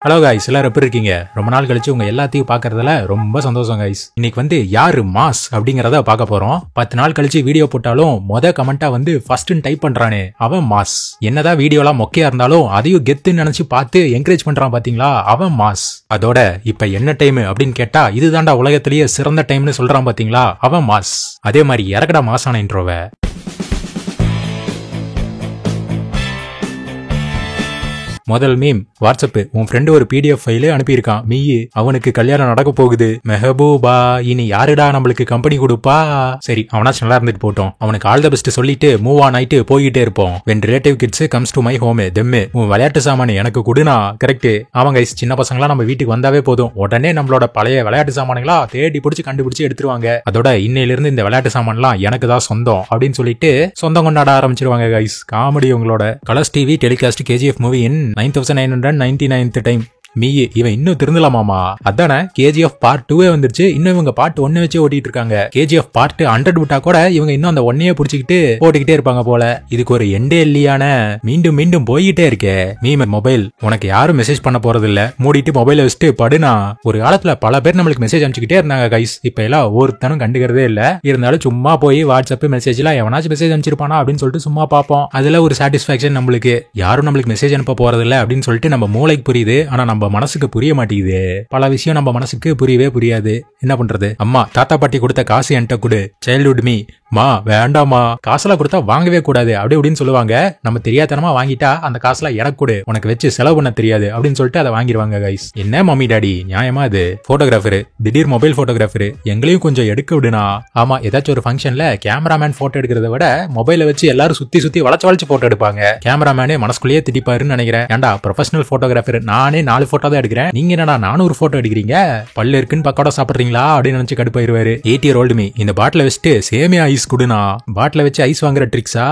Hello guys, எல்லாரும் எப்படி இருக்கீங்க? ரொம்ப நாள் கழிச்சு உங்க எல்லாத்தையும் பாக்குறதுல ரொம்ப சந்தோஷம் கைஸ். இன்னைக்கு யாரு மாஸ் அப்படிங்கறத பார்க்க போறோம். 10 நாள் கழிச்சு வீடியோ போட்டாலும் கமெண்டா ஃபர்ஸ்ட் டைப் பண்றானே அவன் மாஸ். என்னதான் வீடியோலாம் மொக்கையா இருந்தாலும் அதையும் கெத்துன்னு நினைச்சு பார்த்து என்கரேஜ் பண்றான் பாத்தீங்களா, அவன் மாஸ். அதோட இப்ப என்ன டைம் அப்படின்னு கேட்டா இதுதான்டா உலகத்திலேயே சிறந்த டைம்னு சொல்றான் பாத்தீங்களா, அவன் மாஸ். அதே மாதிரி இறக்கடா மாசான இன்ட்ரோவை. முதல் மீம், வாட்ஸ்அப். உன் ஃப்ரெண்டு ஒரு பிடிஎஃப் ஃபைல் அனுப்பியிருக்கான். மீயு அவனுக்கு கல்யாணம் நடக்க போகுது. மெஹபூபா இனி யாருடா நம்மளுக்கு கம்பெனி கொடுப்பா? சரி, அவனாச்சும் நல்லா இருந்துட்டு போட்டோம். அவனுக்கு ஆல் த பெஸ்ட் சொல்லிட்டு மூவ் ஆன் ஆயிட்டு போயிட்டே இருப்போம். When relative kids comes to my home them உன் விளையாட்டு சாமானு எனக்கு கொடுனா. கரெக்ட். அவங்க சின்ன பசங்களா நம்ம வீட்டுக்கு வந்தாவே போதும், உடனே நம்மளோட பழைய விளையாட்டு சாமானுங்களா தேடி பிடிச்சி கண்டுபிடிச்சு எடுத்துருவாங்க. அதோட இன்னையில இருந்து இந்த விளையாட்டு சாமான்லாம் எனக்கு தான் சொந்தம் அப்படின்னு சொல்லிட்டு சொந்தம் கொண்டாட ஆரம்பிச்சிருவாங்க கைஸ். காமெடி உங்களோட. Colors TV telecast KGF movie in 9999th time. மீயே இவன் இன்னும் திருந்தலாமாமா? அதானே கேஜிஎஃப் பார்ட் 2 வந்துருச்சு. இன்னும் இவங்க பார்ட் 1 வச்சு ஓட்டிட்டு இருக்காங்க. கேஜிஎஃப் பார்ட் 100 விட்டா கூட இவங்க இன்னும் அந்த 1 புடிச்சுக்கிட்டு ஓட்டிக்கிட்டே இருப்பாங்க போல. இதுக்கு ஒரு எண்டே இல்லையான மீண்டும் மீண்டும் போய்கிட்டே இருக்கே. மீம் மொபைல் உனக்கு யாரும் மெசேஜ் பண்ண போறது இல்ல, மூடிட்டு மொபைல வச்சுட்டு படுனா. ஒரு காலத்துல பல பேர் நம்மளுக்கு மெசேஜ் அனுப்பிச்சுக்கிட்டே இருந்தாங்க கைஸ். இப்ப எல்லாம் ஒருத்தனும் கண்டுக்கிறதே இல்ல. இருந்தாலும் சும்மா போய் வாட்ஸ்அப் மெசேஜ்ல எவனாச்சும் மெசேஜ் அனுப்பிச்சிருப்பானா அப்படின்னு சொல்லிட்டு சும்மா பார்ப்போம். அதுல ஒரு சாட்டிஸ்பாக்சன் நம்மளுக்கு. யாரும் நம்மளுக்கு மெசேஜ் அனுப்ப போறது இல்ல அப்படின்னு சொல்லிட்டு நம்ம மூளைக்கு புரியுது. ஆனா நம்ம மனசுக்கு புரிய மாட்டேங்குது. பல விஷயம் நம்ம மனசுக்கு புரியவே புரியாது. என்ன பண்றது? அம்மா தாத்தா பாட்டி கொடுத்த காசு என்கிட்ட கொடு. சைல்ட்ஹுட் மீ மா வேண்டாமா, காசெல்லாம் கொடுத்தா வாங்கவே கூடாது அப்படி இப்படின்னு சொல்லுவாங்க. நம்ம தெரியாதனமா வாங்கிட்டா அந்த காசுலாம் எனக்கு கொடு, உனக்கு வச்சு செலவு பண்ண தெரியாது அப்படின்னு சொல்லிட்டு அதை வாங்கிடுவாங்க கைஸ். என்ன மம்மி டாடி நியாயமா இது? போட்டோகிராஃபரு திடீர் மொபைல் போட்டோகிராஃபரு எங்களையும் கொஞ்சம் எடுக்க விடுனா. ஆமா, ஏதாச்சும் ஒரு ஃபங்க்ஷன்ல கேமராமேன் போட்டோ எடுக்கிறத விட மொபைலை வச்சு எல்லாரும் சுத்தி சுத்தி வளைச்சு போட்டோ எடுப்பாங்க. கேமராமேனே மனசுக்குள்ளேயே திட்டிப்பாருன்னு நினைக்கிறேன். ஏன்டா ப்ரொஃபஷனல் போட்டோகிராஃபர், நானே 4 போட்டோ தான் எடுக்கிறேன், நீங்க என்னடா 400 போட்டோ எடுக்கிறீங்க? பல்லு இருக்குன்னு பக்கோடா சாப்பிடுறீங்களா அப்படின்னு நினைச்சு கடுப்பாயிருவாரு. 8 year old மீ இந்த பாட்டில வச்சுட்டு சேமியா ஐஸ் குடுனா. பாட்டில வச்சு ஐஸ் வாங்குற ட்ரிக்ஸா?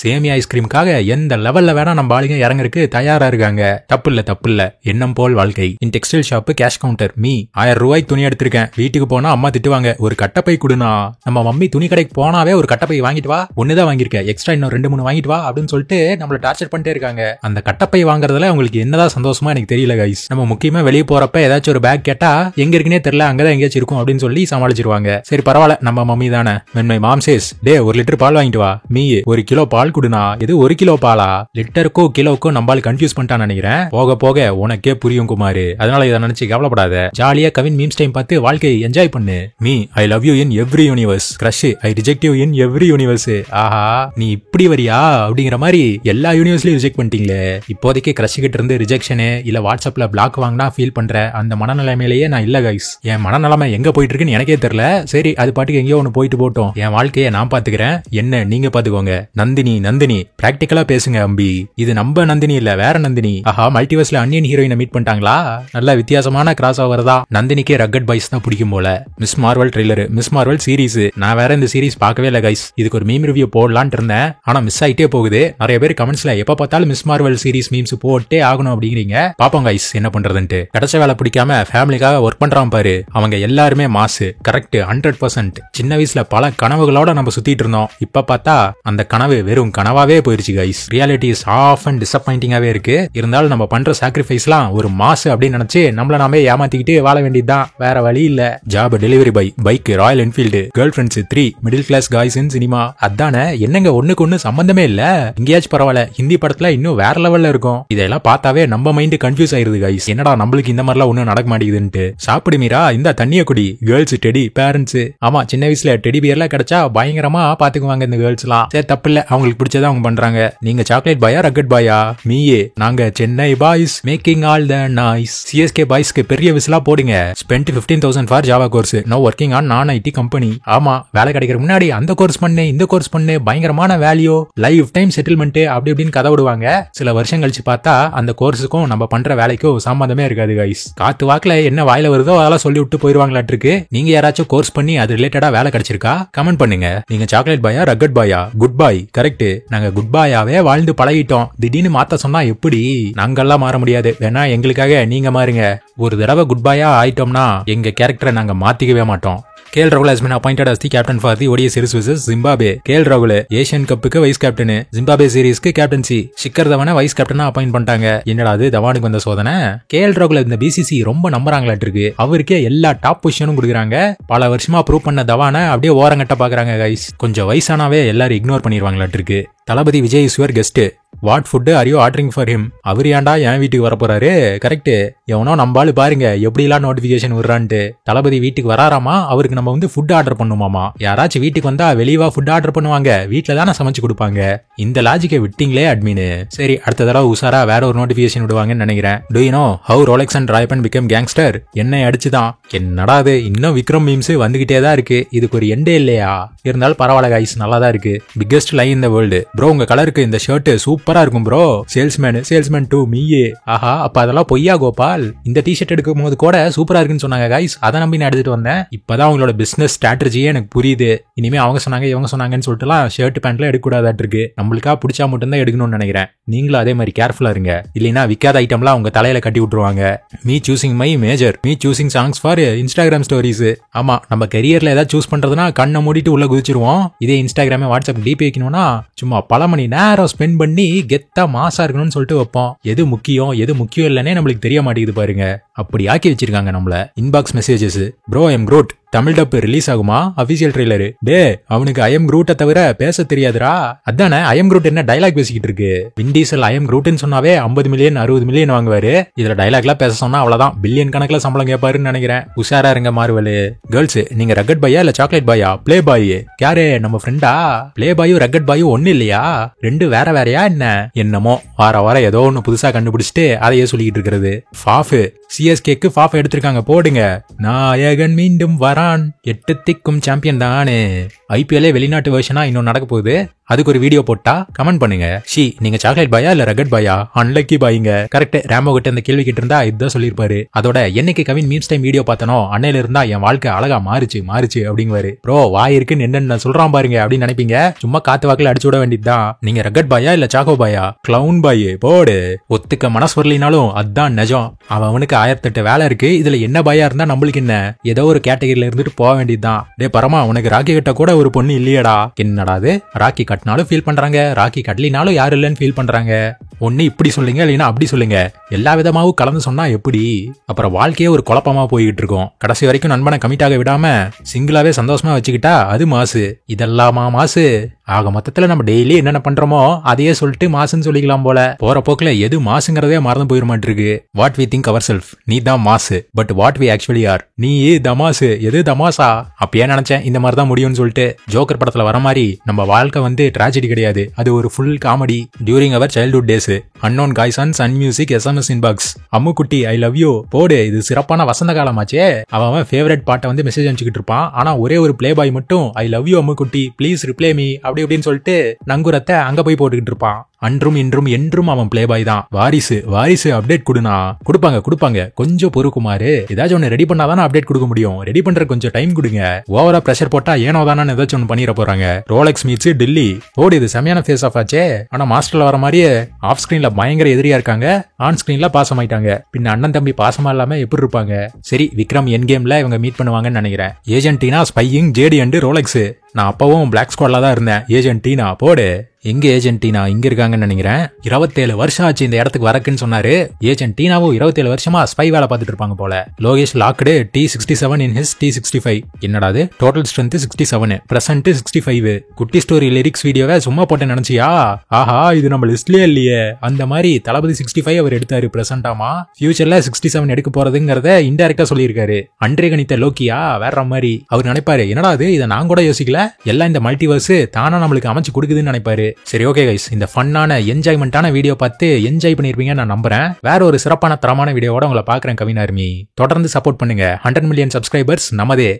சேமியா ஐஸ்கிரீமுக்காக எந்த லெவல்ல வேணா நம்ம ஆளுங்க இறங்குறதுக்கு தயாரா இருக்காங்க. தப்பு இல்ல எண்ணம் போல் வாழ்க்கை. In textile shop cash counter. Me 1000 ரூபாய்க்கு துணி எடுத்திருக்கேன். வீட்டுக்கு போனா அம்மா திட்டுவாங்க, ஒரு கட்டப்பை குடுனா. நம்ம மம்மி துணி கடைக்கு போனாவே ஒரு கட்டப்பை வாங்கிட்டு வா, ஒண்ணுதான் வாங்கியிருக்கேன், எக்ஸ்ட்ரா இன்னும் 2-3 வாங்கிட்டு வா அப்படின்னு சொல்லிட்டு நம்மள டார்ச்சர் பண்ணிட்டே இருக்காங்க. அந்த கட்டப்பை வாங்குறதுல உங்களுக்கு என்னதான் சந்தோஷமா எனக்கு தெரியல கைஸ். நம்ம முக்கியமா வெளியே போறப்ப ஏதாச்சும் ஒரு பேக் கேட்டா எங்க இருக்குன்னே தெரியல, அங்கதான் எங்கேயாச்சும் இருக்கும் அப்படின்னு சொல்லி சமாளிச்சிருவாங்க. சரி பரவாயில்ல, நம்ம மம்மி தானே. when my mom says டே 1 லிட்டர் பால் வாங்கிட்டு வா, மீ 1 கிலோ பால் குடுனா. இது 1 கிலோ பாலா? லிட்டருக்கோ கிலோக்கோ நம்மால் கன்ஃபியூஸ் பண்ணிட்டான்னு நினைக்கிறேன். போக போக உனக்கே புரியும் குமாரு. அதனால இதை நினைச்சு கவலைப்படாத. ஜாலியா கவின் மீம்ஸ் டைம் பார்த்து வாழ்க்கையை என்ஜாய் பண்ணு. Me I love you in every universe. Crush I reject you in every universe. ஆஹா, நீ இப்படி வரியா அப்படிங்கிற மாதிரி எல்லா யூனிவர்ஸ்லயும் ரிஜெக்ட் பண்ணிட்டீங்களே. இப்போதைக்கு கிரஷ் கிட்ட இருந்து ரிஜெக்ஷனு இல்ல வாட்ஸ்அப்ல பிளாக் வாங்கினா ஃபீல் பண்ற அந்த மனநிலைமையிலேயே நான் இல்ல கைஸ். என் மனநிலைமை எங்க போயிட்டு இருக்குன்னு எனக்கே தெரியல. சரி, அது பாட்டுக்கு எங்கேயோ ஒன்னு போயிட்டு போட்டோம். என் வாழ்க்கையை நான் பாத்துக்கிறேன், என்ன நீங்க பாத்துக்கோங்க. நந்தினி பிராக்டிகலா பேசுங்க அம்பி. இது நம்ம நந்தினி இல்ல, வேற நந்தினி. ஆஹா, மல்டிவர்ஸ்ல அன்னியன் ஹீரோயினை மீட் பண்ணிட்டாங்களா? நல்ல வித்தியாசமான கிராஸ் ஓவர் தான். நந்தினிக்கே ரக்கட் பாய்ஸ் தான் பிடிக்கும் போல. Miss Marvel trailer, miss Marvel series. நான் வேற இந்த சீரிஸ் பார்க்கவே இல்ல கைஸ். இதுக்கு ஒரு மீம் ரிவ்யூ போடலான்னு இருந்தேன், ஆனா மிஸ் ஆயிட்டே போகுது. நிறைய பேர் கமெண்ட்ஸ்ல எப்ப பார்த்தாலும் மிஸ் மார்வல் சீரிஸ் மீம்ஸ் போட்டே ஆகணும் அப்படிங்கிறீங்க. பாப்போம் கைஸ் என்ன பண்றதுன்ட்டு. கிடைச்ச வேலை பிடிக்காம ஃபேமிலிக்காக ஒர்க் பண்றான் பாரு, அவங்க எல்லாருமே மாசு. கரெக்ட் 100%. சின்ன வயசுல பல கனவுகளோட நம்ம சுத்திட்டு இருந்தோம். இப்ப பார்த்தா அந்த கனவு வெறும் கனவாவே போயிருச்சு கைஸ். ரியாலிட்டி இஸ் ஆஃபன் டிசப்பாயிண்டிங்காவே இருக்கு. இருந்தாலும் நம்ம பண்ற சாக்ரிஃபைஸ்லாம் ஒரு மாசு அப்படின்னு நினைச்சு நம்மள நாமே ஏமாத்திக்கிட்டு வாழ வேண்டியதுதான், வேற வழி இல்ல. Job delivery boy, bike Royal Enfield, girlfriends 3 middle class guys in cinema. அதானே, என்னங்க ஒண்ணுக்கு ஒண்ணு சம்பந்தமே இல்ல. இங்கேயாச்சும் பரவாயில்ல, ஹிந்தி படத்துல இன்னும் வேற லெவல்ல இருக்கும். இதெல்லாம் பார்த்தாவே நம்ம மைண்ட் கன்ஃபியூஸ் ஆயிருது கைஸ். என்னடா நம்மளுக்கு இந்த மாதிரிலாம் ஒண்ணும் நடக்க மாட்டேங்குதுன்ட்டு. சாப்பிடு மீரா, இந்த தண்ணிய குடி. Girls teddy parents. ஆமா, சின்ன வயசுல டெடி பியர்லாம் கிடைச்சா பயங்கரமா பாத்துக்குவாங்க இந்த கேர்ள்ஸ் எல்லாம். சரி தப்பில்ல, அவங்களுக்கு பிடிச்சதை அவங்க பண்றாங்க. நீங்க சாக்லேட் பாயா ரக்கட் பாயா? மீயே நாங்க Chennai boys making all the noise. CSK பாய்ஸ்க்கு பெரிய விசிலா போடுங்க. Spend 15,000 for Java course, no working on non IT company. ஆமா, வேலை கிடைக்கிற முன்னாடி அந்த கோர்ஸ் பண்ணு இந்த கோர்ஸ் பண்ணு, பயங்கரமான வேல்யூ, லைஃப் டைம் செட்டில்மெண்ட் அப்படி இப்படின்னு கதை விடுவாங்க. சில வருஷம் கழிச்சு பார்த்தா அந்த கோர்ஸுக்கும் நம்ம பண்ற வேலைக்கும் சம்பந்தமே இருக்காது கைஸ். காத்து வாக்குல என்ன வாயில வருதோ அதெல்லாம் சொல்லி விட்டு போயிருவாங்களாட்டு இருக்கு. நீங்க யாராச்சும் கோர்ஸ் பண்ணி அது ரிலேட்டடா வேலை கிடைச்சிருக்கா? கமெண்ட் பண்ணுங்க. நீங்க சாக்லேட் பாயா ரக்கட் பாயா? குட் பாய். கரெக்ட், நாங்க குட் பாயாவே வாழ்ந்து பழகிட்டோம். திடீர்னு மாத்த சொன்னா எப்படி? நாங்கெல்லாம் மாற முடியாது, வேணா எங்களுக்காக நீங்க மாறுங்க. ஒரு தடவை குட் பாயா ஆயிட்டோம்னா எங்க கேரக்டரை நாங்க மாத்திக்கவே மாட்டோம். கேஎல் ராகுல் has been appointed as the captain for the ODI series versus Zimbabwe. KL ராகுல் ஏசியன் கப்புக்கு வைஸ் கேப்டன், ஜிம்பாப்வே சீரிஸ்க்கு கேப்டன்சி, ஷிக்கர் தவானை வைஸ் கேப்டனா அப்பாயிண்ட் பண்ணிட்டாங்க. என்னடா அது தவானுக்கு வந்த சோதனை. கேஎல் ராகுல் இந்த பிசிசி ரொம்ப நம்புறாங்களாட்டு இருக்கு. அவருக்கே எல்லா டாப் பொசிஷனும் கொடுக்குறாங்க. பல வருஷமா ப்ரூவ் பண்ண தவானை அப்படியே ஓரங்கட்ட பாக்குறாங்க கைஸ். கொஞ்சம் வயசானாவே எல்லாரும் இக்னோர் பண்ணிடுவாங்களாட்டு இருக்கு. Thalapathy Vijay is your guest. What food are you ordering for him? அவர் ஏன்டா என் வீட்டுக்கு வர போறாரு? கரெக்ட். எவனோ நம்பாலு பாருங்க எப்படிலாம் நோட்டிபிகேஷன் விடுறான்ட்டு. தளபதி வீட்டுக்கு வராராமா, அவருக்கு நம்ம வந்து ஃபுட் ஆர்டர் பண்ணுமாமா. யாராச்சும் வீட்டுக்கு வந்தா வெளியவா ஃபுட் ஆர்டர் பண்ணுவாங்க, வீட்டுல தானே சமைச்சு கொடுப்பாங்க. இந்த லாஜிக்கை விட்டீங்களே அட்மின். சரி, அடுத்த தடவை உசாரா வேற ஒரு நோட்டிபிகேஷன் விடுவாங்கன்னு நினைக்கிறேன். To you know how Rolex and Raiban become gangster? என்னை அடிச்சுதான். என்னடா அது இன்னும் விக்ரம் மீம்ஸ் வந்துகிட்டே தான் இருக்கு. இதுக்கு ஒரு எண்டே இல்லையா? இருந்தாலும் பரவாயில்ல கைஸ், நல்லா தான் இருக்கு. Biggest lie in the world. Bro உங்க கலருக்கு இந்த ஷர்ட் சூப்பரா இருக்கும் ப்ரோ. சேல்ஸ்மேன் டூ மீயே. ஆஹா, அப்ப அதெல்லாம் பொய்யா கோபால்? இந்த டிஷர்ட் எடுக்கும் போது கூட சூப்பரா இருக்குன்னு சொன்னாங்க கைஸ். அதை நம்பி நான் எடுத்துட்டு வந்தேன். இப்பதான் அவங்களோட பிசினஸ் ஸ்ட்ராட்டஜியே எனக்கு புரியுது. இனிமே அவங்க சொன்னாங்க இவங்க சொன்னாங்கன்னு சொல்லிட்டுலாம் ஷர்ட் பேண்ட்லாம் எடுக்கக்கூடாதாட்டு இருக்கு. நம்மளுக்கா பிடிச்சா மட்டும் தான் எடுக்கணும்னு நினைக்கிறேன். நீங்களும் அதே மாதிரி கேர்ஃபுல்லா இருங்க. இல்லைன்னா விற்காத ஐட்டம்லாம் உங்க தலையில கட்டி விட்டுருவாங்க. Me choosing my major, me choosing songs for Instagram stories. ஆமா, நம்ம கரியர்ல ஏதாவது சூஸ் பண்றதுன்னா கண்ணை மூடிட்டு உள்ள குதிச்சிருவோம். இதே இன்ஸ்டாகிராம் வாட்ஸ்அப் டிபி வைக்கணும்னா சும்மா பல மணி நேரம் ஸ்பெண்ட் பண்ணி கெத்தா மாசா இருக்கணும்னு சொல்லிட்டு வைப்போம். எது முக்கியம் இல்லைன்னே நம்மளுக்கு தெரிய மாட்டேங்குது பாருங்க. அப்படி ஆக்கி வச்சிருக்காங்க நம்மள. Inbox messages. Bro I am Groot Tamil dub release ஆகுமா? Official trailer. டே அவனுக்கு ஐ எம் குரூட்டை தவிர பேச தெரியாதுரா. அதானே ஐ எம் குரூட் என்ன டைலாக் பேசிக்கிட்டு இருக்கு. வின் டீசல் ஐ எம் குரூட்னு சொன்னாவே 50 மில்லியன் 60 மில்லியன் வாங்குவாரு. இதுல டைலாக்லாம் பேச சொன்னா அவ்வளவுதான் பில்லியன் கணக்குல சம்பளம் கேட்பாருன்னு நினைக்கிறேன். உஷாரா இருங்க மார்வல். கேர்ள்ஸ், நீங்க ரக்கட் பாயா இல்ல சாக்லேட் பாயா? Play boy. யாரு நம்ம ஃப்ரெண்டா? பிளே பாயும் ரக்கட் பாயும் ஒண்ணு இல்லையா? ரெண்டு வேற வேறையா என்ன? என்னமோ வாரம் ஏதோ ஒன்னு புதுசா கண்டுபிடிச்சிட்டு அதையே சொல்லிக்கிட்டு இருக்கிறது. ஃபாஃப் சிஎஸ்கேக்கு ஃபாஃப் எடுத்திருக்காங்க போடுங்க. நாயகன் மீண்டும் வரான், 8 திக்கும் சாம்பியன் தானே. ஐபிஎல்லே வெளிநாட்டு வெர்ஷனா இன்னும் நடக்க போகுது. அதுக்கு ஒரு வீடியோ போட்டா கமெண்ட் பண்ணுங்க. நீங்க சாக்லேட் பாயா இல்ல ரக்கட் பாயா? அன்லக்கி பாய்ங்க. கரெக்ட். ராமோ கிட்ட இந்த கேள்வி கிட்ட இருந்தா இதுதான் சொல்லிருப்பாரு. அதோட என்னைக்கு கவின் மீம்ஸ் டைம் வீடியோ பார்த்தனோ அன்னையில இருந்தா என் வாழ்க்கை அழகா மாறுச்சு அப்படிங்குவாரு. ப்ரோ வாய் இருக்குன்னு என்னென்ன சொல்றான் பாருங்க அப்படின்னு நினைப்பீங்க. சும்மா காத்து வாக்குல அடிச்சு விட வேண்டியதுதான். நீங்க ரக்கட் பாயா இல்ல சாக்கோ பாயா? கிளவுன் பாய் போடு. ஒத்துக்க மனசு வரலினாலும் அதான் நிஜம். அவனுக்கு 1008 வேலை இருக்கு. இதுல என்ன பாயா இருந்தா நம்மளுக்கு என்ன? ஏதோ ஒரு கேட்டகரியில இருந்துட்டு போக வேண்டியதுதான். டே பரமா, உனக்கு ராக்கி கட்ட கூட ஒரு பொண்ணு இல்லையடா. என்னடாது ராக்கி கட்டினாலும் ஃபீல் பண்றாங்க, ராக்கி கட்டலினாலும் யாரு இல்லன்னு ஃபீல் பண்றாங்க. ஒன்னு இப்படி சொல்லுங்க, இல்லைன்னா அப்படி சொல்லுங்க. எல்லா விதமாவும் கலந்து சொன்னா எப்படி? அப்புறம் வாழ்க்கையே ஒரு குழப்பமா போய்கிட்டு இருக்கும். கடைசி வரைக்கும் நண்பனை கமிட்டாக விடாம சிங்கிளாவே சந்தோஷமா வச்சுக்கிட்டா அது மாசு. இதெல்லாமா மாசு? ஆக மொத்தத்துல நம்ம டெய்லி என்னென்ன பண்றோமோ அதையே சொல்லிட்டு மாசுன்னு சொல்லிக்கலாம் போல. போற போக்குல எது மாசுங்கிறதே மறந்து போயிட மாட்டிருக்கு. What we think our self, நீ தான் மாசு. But what we actually are, நீ தமாசு. எது தமாசா? அப்பயே நினைச்சேன் இந்த மாதிரி தான் முடியும்னு சொல்லிட்டு. ஜோக்கர் படத்துல வர மாதிரி நம்ம வாழ்க்கை வந்து டிராஜடி கிடையாது, அது ஒரு full comedy. During our childhood days. Unknown guys Sun Music SMS inbox. Ammukutty I love you போடு. இது சிறப்பான வசந்த காலமாச்சே. அவன் ஃபேவரட் பாட்டை வந்து மெசேஜ் அனுப்பிச்சுக்கிட்டு இருப்பான். ஆனா ஒரே ஒரு பிளே பாய் மட்டும் I love you Ammukutty please reply me அப்படி அப்படின்னு சொல்லிட்டு நங்குரத்தை அங்க போய் போட்டுக்கிட்டு இருப்பான். அன்றும் இன்றும் என்றும் அவன் பிளே பாய் தான். வாரிசு அப்டேட் கொடுனா. கொடுப்பாங்க கொஞ்சம் பொறுக்குமாறு. ஏதாச்சும் ஒன்னு ரெடி பண்ணாதானே அப்டேட் கொடுக்க முடியும். ரெடி பண்ற கொஞ்சம் டைம் கொடுங்க. ஓவரா பிரஷர் போட்டா ஏனோ தானே ஏதாச்சும் ஒன்னு பண்ணிட போறாங்க. ரோலெக்ஸ் மீட்ஸ் டெல்லி போடு. இது செமையான ஃபேஸ் ஆஃப் ஆச்சே. ஆனா மாஸ்டர்ல வர மாதிரியே ஆஃப் ஸ்கிரீன்ல பயங்கர எதிரியா இருக்காங்க, ஆன் ஸ்கிரீன்ல பாசமாயிட்டாங்க. பின்ன அண்ணன் தம்பி பாசமா இல்லாம எப்படி இருப்பாங்க? சரி, விக்ரம் என் கேம்ல இவங்க மீட் பண்ணுவாங்கன்னு நினைக்கிறேன். ஏஜென்டினா ஸ்பையிங் ஜேடி அண்ட் ரோலெக்ஸ். நான் அப்பவும் பிளாக் ஸ்குவாட்ல தான் இருந்தேன். ஏஜென்டினா போடு. எங்க ஏஜென்டினா இங்க இருக்காங்கன்னு நினைக்கிறேன். 27 வருஷம் ஆச்சு இந்த இடத்துக்கு வரக்குன்னு சொன்னாரு. ஏஜென்டினாவும் 27 வருஷமா ஸ்பை வேலை பார்த்துட்டு இருப்பாங்க போல. Lokesh locked T67 in his T65. என்னடாது டோட்டல் ஸ்ட்ரென்த் 67, பிரசன்ட் 65. குட்டி ஸ்டோரி லிரிக்ஸ் வீடியோவை சும்மா போட்டு நினைச்சியா? ஆஹா, இது நம்ம லிஸ்ட்லயே இல்லையே. அந்த மாதிரி தளபதி 65 அவர் எடுத்தாரு பிரசன்டாமா. ஃபியூச்சர்ல 67 எடுக்க போறதுங்கிறத இன்டைரக்டா சொல்லியிருக்காரு. அன்றே கணித்த லோக்கியா வேற மாதிரி. அவர் நினைப்பாரு என்னடா அது, இதை நான் கூட யோசிக்கல, எல்லாம் இந்த மல்டிவர்ஸ் தானா நம்மளுக்கு அமைச்சு கொடுக்குதுன்னு நினைப்பாரு. சரி ஓகே கைஸ், இந்த ஃபன்னான என்ஜாய்மெண்டான வீடியோ பார்த்து என்ஜாய் பண்ணிருப்பீங்க நான் நம்புறேன். வேற ஒரு சிறப்பான தரமான வீடியோவோட உங்களை பாக்குறேன் கவின் ஆர்மி. தொடர்ந்து சப்போர்ட் பண்ணுங்க. 100 மில்லியன் சப்ஸ்கிரைபர்ஸ் நமதே.